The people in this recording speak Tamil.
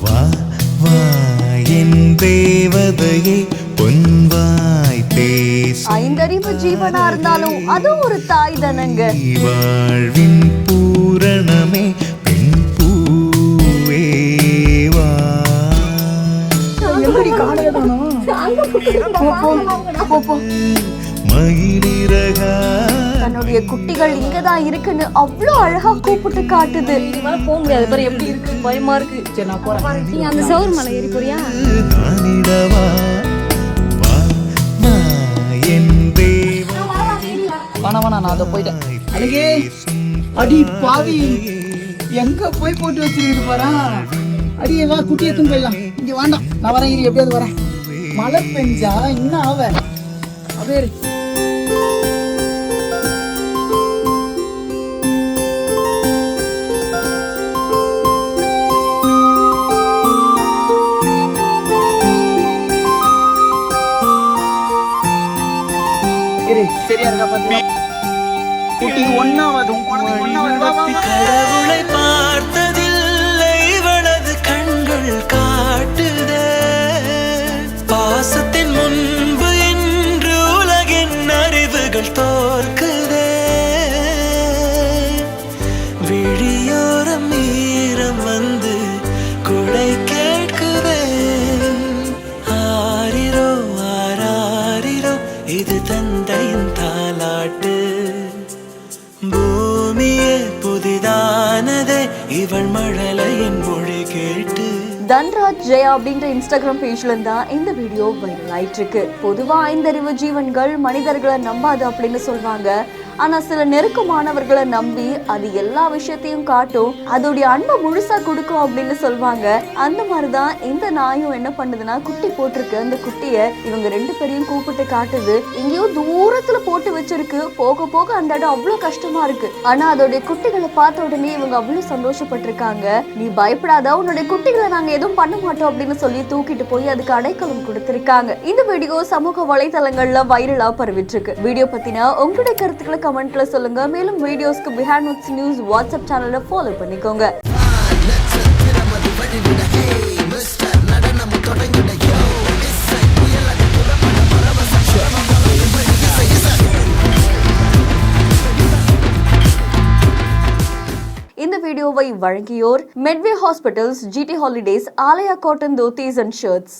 வா வா என் தேவதையே பொன்வாய் பேசு. ஐந்தறிவு ஜீவனா இருந்தாலும் அது ஒரு தாய் தானங்க. வாழ்வின் பூரணமே பெண் பூவே வா. மயிலிறகா தன்னுடைய குட்டிகள் இங்கதான் இருக்குன்னு அவ்வளவு அழகா கூப்பிட்டு காட்டுது. போக முடியாது பாரு, எப்படி இருக்கு, பயமா இருக்கு. சரி நான் போறேன். நீ அந்த சவுர் மலை ஏறி போறியா? நானிடவா வா வா என் தேவ. வேணா நான் அதை போயிட்டேன். அழகே அடி பாவி, எங்க போய் போட்டு வச்சிருக்கு பாரா. அடியே வா, குட்டி எடுத்துன்னு போயிடலாம். இங்க வேண்டாம், நான் வரேன், இரு எப்படியாவது வரேன். மழை பெஞ்சா இன்னும் ஆவ அப்படியே. சரியா இருக்கா பாத்து. குட்டி ஒன்னாவது கடவுளை பார்த்ததில்லை இவளது கண்கள் காட்டுதே. பாசத்தின் முன்பு இன்று உலகின் அறிவுகள் தோற்குதே. விழியோரம் ஈரம் வந்து குடை கேட்குதே. ஆரிரோ ஆராரிரோ இது தந்தையின் தாலாட்டு. பூமியே புதிதானதே இவள் மழலையின் மொழி கேட்டு. தன்ராஜ் ஜெயா அப்படின்ற இன்ஸ்டாகிராம் பேஜ்ல இருந்தா இந்த வீடியோ வைரல் ஆயிட்டு இருக்கு. பொதுவா ஐந்தறிவு ஜீவன்கள் மனிதர்களை நம்பாது அப்படின்னு சொல்வாங்க. ஆனா சில நெருக்கமானவர்களை நம்பி அது எல்லா விஷயத்தையும் காட்டும், அதோடைய அன்பை முழுசா கொடுக்கும் அப்படின்னு சொல்வாங்க. அந்த மாதிரிதான் இந்த நாயும் என்ன பண்ணுதுன்னா, குட்டி போட்டிருக்கு. அந்த குட்டிய இவங்க ரெண்டு பேரையும் கூப்பிட்டு காட்டுது. எங்கேயோ தூரத்துல போட்டு வச்சிருக்கு. போக போக அந்த இடம் அவ்வளவு கஷ்டமா இருக்கு. ஆனா அதோடைய குட்டிகளை பார்த்த உடனே இவங்க அவ்வளவு சந்தோஷப்பட்டிருக்காங்க. நீ பயப்படாத, உன்னுடைய குட்டிகளை நாங்க எதுவும் பண்ண மாட்டோம் அப்படின்னு சொல்லி தூக்கிட்டு போய் அதுக்கு அடைக்கலம் கொடுத்திருக்காங்க. இந்த வீடியோ சமூக வலைதளங்கள்ல வைரலா பரவிட்டு இருக்கு. வீடியோ பத்தின உங்களுடைய கருத்துக்களை கமெண்ட்ல சொல்லுங்க. மேலும் வீடியோஸ்க்கு பிஹைண்ட் நோட்ஸ் நியூஸ் வாட்ஸ்அப் சேனலை ஃபாலோ பண்ணிக்கோங்க. இந்த வீடியோவை வழங்கியோர் Medway hospitals, GT holidays, Aalaya cotton dhotis and shirts.